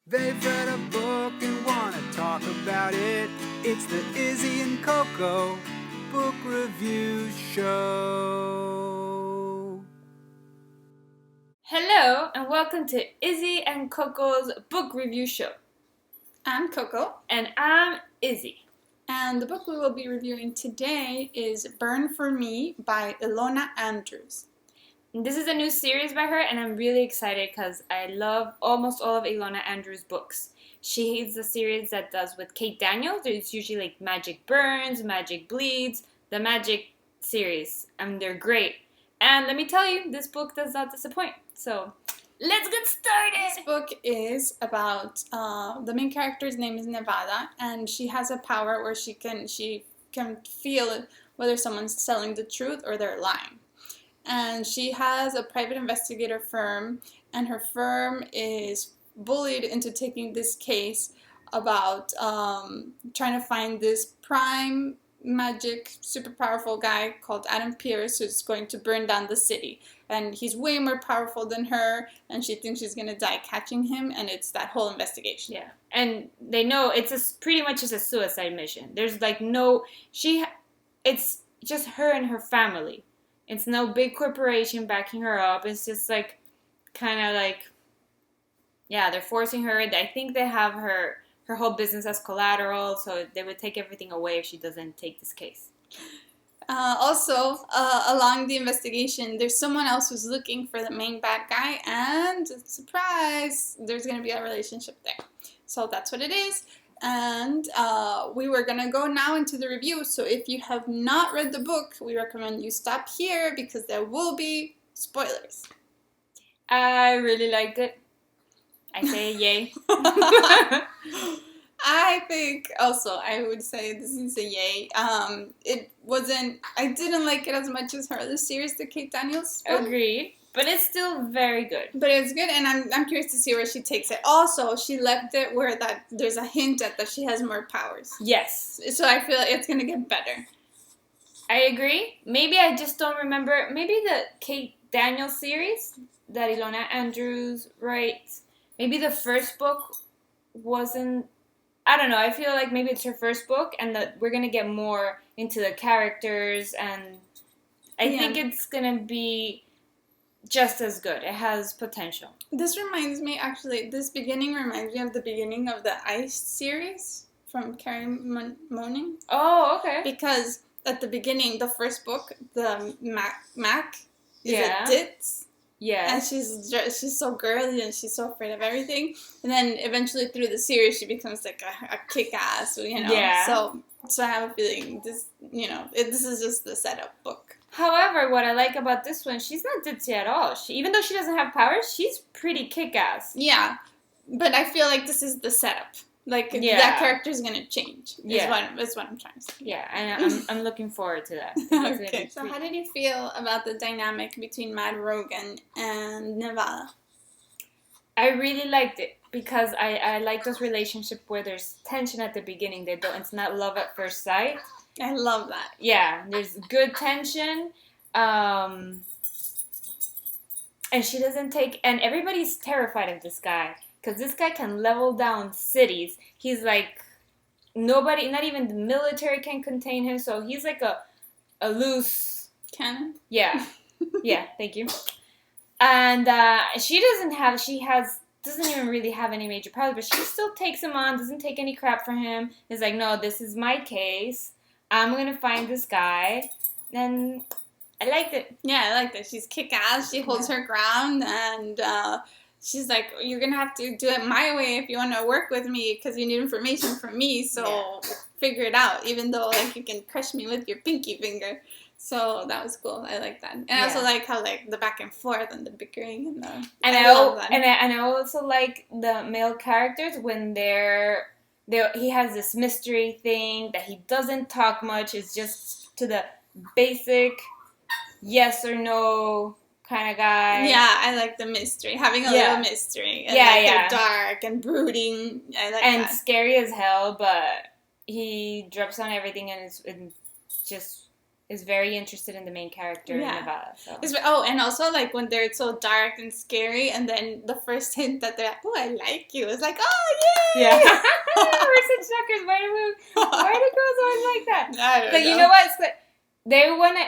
They've read a book and want to talk about it. It's the Izzie and Coco Book Review Show. Hello and welcome to Izzie and Coco's Book Review Show. I'm Coco. And I'm Izzie. And the book we will be reviewing today is Burn For Me by Ilona Andrews. This is a new series by her, and I'm really excited because I love almost all of Ilona Andrews' books. She hates the series that does with Kate Daniels. It's usually like Magic Burns, Magic Bleeds, the Magic series, and they're great. And let me tell you, this book does not disappoint. So, let's get started! This book is about, the main character's name is Nevada, and she has a power where she can feel whether someone's telling the truth or they're lying. And she has a private investigator firm, and her firm is bullied into taking this case about trying to find this prime magic super powerful guy called Adam Pierce who's going to burn down the city. And he's way more powerful than her, and she thinks she's going to die catching him, and it's that whole investigation. Yeah, and they know it's pretty much just a suicide mission. There's like it's just her and her family. It's no big corporation backing her up. It's just like, kind of like, yeah, they're forcing her. I think they have her whole business as collateral, so they would take everything away if she doesn't take this case. Also, along the investigation, there's someone else who's looking for the main bad guy, and surprise, there's going to be a relationship there. So that's what it is. And we were going to go now into the review, so if you have not read the book, we recommend you stop here because there will be spoilers. I really liked it. I say yay. I think also I would say this is a yay. I didn't like it as much as her other series, the Kate Daniels one. Agreed. But it's still very good. But it's good, and I'm curious to see where she takes it. Also, she left it where that there's a hint that she has more powers. Yes. So I feel it's going to get better. I agree. Maybe I just don't remember. Maybe the Kate Daniels series that Ilona Andrews writes, maybe the first book wasn't... I don't know. I feel like maybe it's her first book, and that we're going to get more into the characters, and I think it's going to be just as good. It has potential. This beginning reminds me of the beginning of the Ice series from Carrie Moaning. Oh, okay. Because at the beginning, the first book, the Mac is a ditz. Yeah. And she's so girly and she's so afraid of everything. And then eventually through the series, she becomes like a kick-ass, Yeah. So I have a feeling this is just the setup book. However, what I like about this one, she's not ditzy at all. Even though she doesn't have powers, she's pretty kick-ass. Yeah, but I feel like this is the setup. Like, that character's going to change, is what I'm trying to say. Yeah, and I'm looking forward to that. Okay, so how did you feel about the dynamic between Matt Rogan and Nevada? I really liked it, because I like those relationships where there's tension at the beginning. It's not love at first sight. I love that. Yeah, there's good tension, and she doesn't take, and everybody's terrified of this guy, because this guy can level down cities. He's like, nobody, not even the military can contain him, so he's like a loose... Cannon? Yeah. Yeah, thank you. And she doesn't even really have any major powers, but she still takes him on, doesn't take any crap from him. Is like, no, this is my case. I'm going to find this guy. And I liked it. Yeah, I liked it. She's kick-ass. She holds her ground. And she's like, you're going to have to do it my way if you want to work with me because you need information from me. So figure it out, even though like you can crush me with your pinky finger. So that was cool. I like that. And I also like how like the back and forth and the bickering and the... I love that. And I also like the male characters when he has this mystery thing that he doesn't talk much. It's just to the basic yes or no kind of guy. Yeah, I like the mystery. Having a little mystery. And they're dark and brooding. I like that. And scary as hell, but he drops on everything and it's is very interested in the main character in Nevada. So. And also like when they're so dark and scary, and then the first hint that they're like, oh, I like you. It's like, oh, yay! Yeah. We're such suckers. Why do girls always like that? I don't know. You know what? It's like, they want to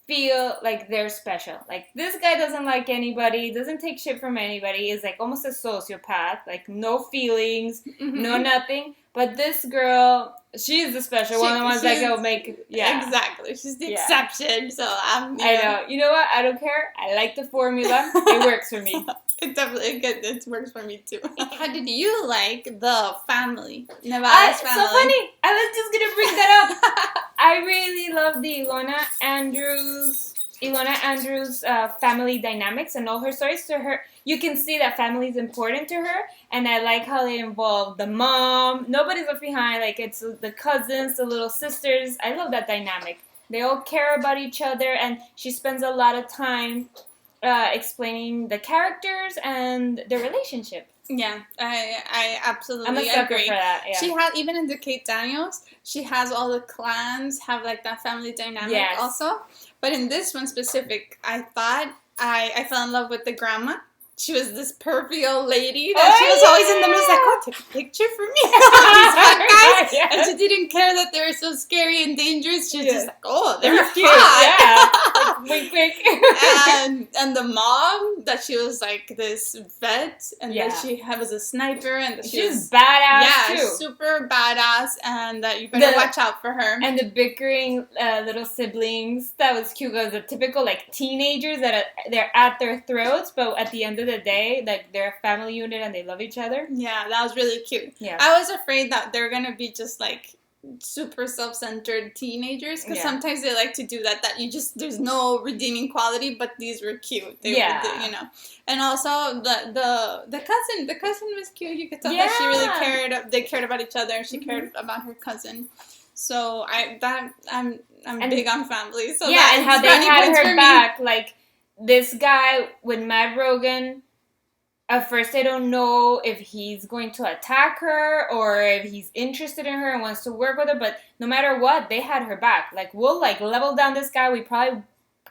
feel like they're special. Like, this guy doesn't like anybody, doesn't take shit from anybody, is like almost a sociopath, like no feelings, no nothing. But this girl, she is the special one, the ones that go make, Exactly. She's the exception, so I'm... I know. You know what? I don't care. I like the formula. It works for me. It works for me too. How did you like the family? Nevada's family. So funny. I was just going to bring that up. I really love the Ilona Andrews family dynamics and all her stories. To her, you can see that family is important to her, and I like how they involve the mom. Nobody's left behind. Like, it's the cousins, the little sisters. I love that dynamic. They all care about each other, and she spends a lot of time explaining the characters and their relationship. Yeah, I absolutely I'm a sucker agree. for that. Yeah. She had, even in the Kate Daniels, she has all the clans have like that family dynamic also. But in this one specific, I thought I fell in love with the grandma. She was this pervy old lady that she was always in the middle, like, oh, take a picture for me. These fun guys. Yes. And she didn't care that they were so scary and dangerous. She was just like, oh, they're cute. hot. Yeah. Like, wink, wink. And the mom, that she was like this vet, and that she was a sniper, and that she was badass too. Super badass, and that you better watch out for her. And the bickering little siblings, that was cute. It was a typical like teenagers that they're at their throats, but at the end of the day, like, they're a family unit and they love each other. Yeah, that was really cute. Yeah. I was afraid that they're gonna be just like super self-centered teenagers, because sometimes they like to do that there's no redeeming quality, but these were cute. They were, you know. And also the cousin was cute. You could tell that she really cared about each other. She cared about her cousin. So I'm big on family. So and how they had her back, like, this guy with Matt Rogan, at first I don't know if he's going to attack her or if he's interested in her and wants to work with her, but no matter what, they had her back. Like, we'll like level down this guy. We probably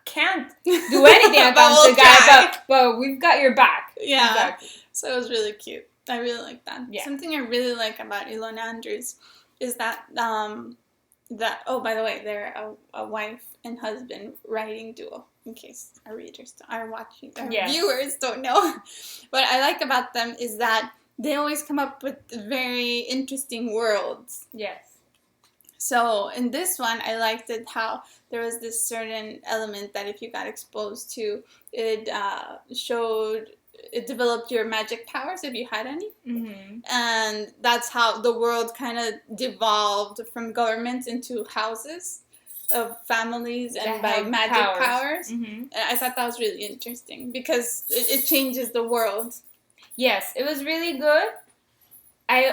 can't do anything against the guy, but we've got your back. Yeah. Exactly. So it was really cute. I really like that. Yeah. Something I really like about Ilona Andrews is that oh, by the way, they're a wife and husband writing duo, in case our readers are watching, our viewers don't know. What I like about them is that they always come up with very interesting worlds. Yes. So in this one, I liked it how there was this certain element that if you got exposed to, it developed your magic powers if you had any. Mm-hmm. And that's how the world kind of devolved from governments into houses of families and by magic powers. Mm-hmm. And I thought that was really interesting because it changes the world. Yes, it was really good. I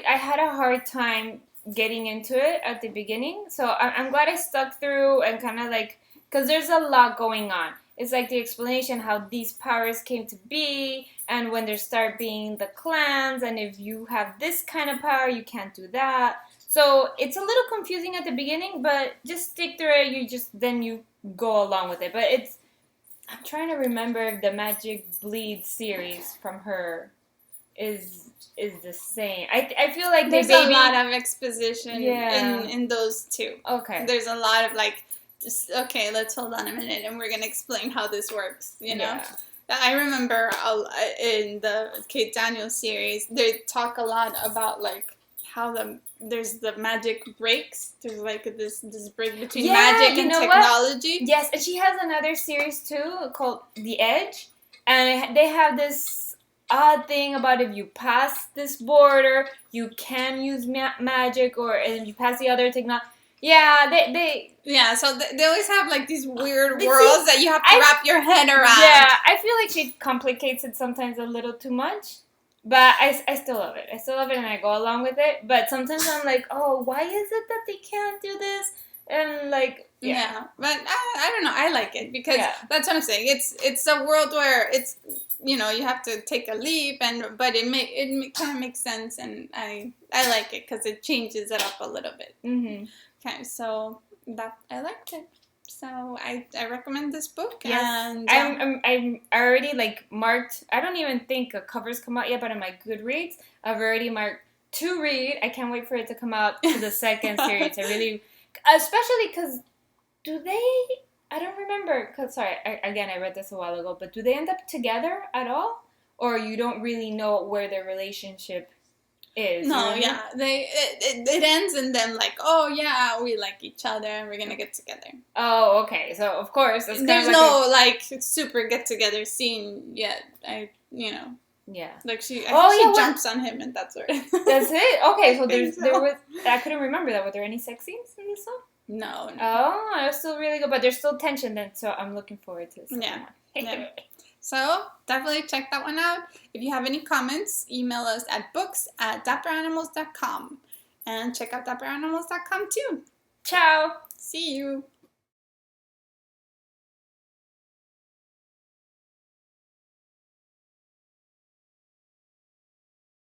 had a hard time getting into it at the beginning, so I'm glad I stuck through and kind of like, because there's a lot going on. It's like the explanation how these powers came to be, and when there start being the clans, and if you have this kind of power, you can't do that. So it's a little confusing at the beginning, but just stick through it. Then you go along with it. But I'm trying to remember if the Magic Bleed series from her is the same. I feel like there's a lot of exposition in those two. Okay. There's a lot of like, just, okay, let's hold on a minute and we're going to explain how this works, you know? Yeah. I remember in the Kate Daniels series, they talk a lot about like how there's the magic breaks. There's like this break between magic and technology. What? Yes, and she has another series too called The Edge, and they have this odd thing about if you pass this border, you can use magic, or if you pass the other technology. Yeah, so they always have like these weird worlds that you have to wrap your head around. Yeah, I feel like she complicates it sometimes a little too much, but I still love it. I still love it and I go along with it. But sometimes I'm like, oh, why is it that they can't do this? And like, but I don't know. I like it because that's what I'm saying. It's a world where it's, you know, you have to take a leap, but it kind of makes sense, and I like it because it changes it up a little bit. Mm-hmm. Okay, so that I liked it. So I recommend this book. Yes. And I'm already like marked. I don't even think a cover's come out yet, but on my Goodreads, I've already marked to read. I can't wait for it to come out to the second series. I really, especially because do they? I don't remember. Cause sorry, I read this a while ago. But do they end up together at all, or you don't really know where their relationship is? no, Really? yeah, it ends in them like, oh yeah, we like each other and we're gonna get together. Oh, okay. So of course, it's There's kind of no like super get together scene yet. yeah. Like she Oh, yeah, jumps on him and that's where. That's it. Okay, so think there so. was. I couldn't remember that. Were there any sex scenes in this one? No. Oh, it was still really good, but there's still tension then. So I'm looking forward to this. Yeah. Yeah. So definitely check that one out. If you have any comments, email us at books@dapperanimals.com and check out dapperanimals.com too. Ciao. See you.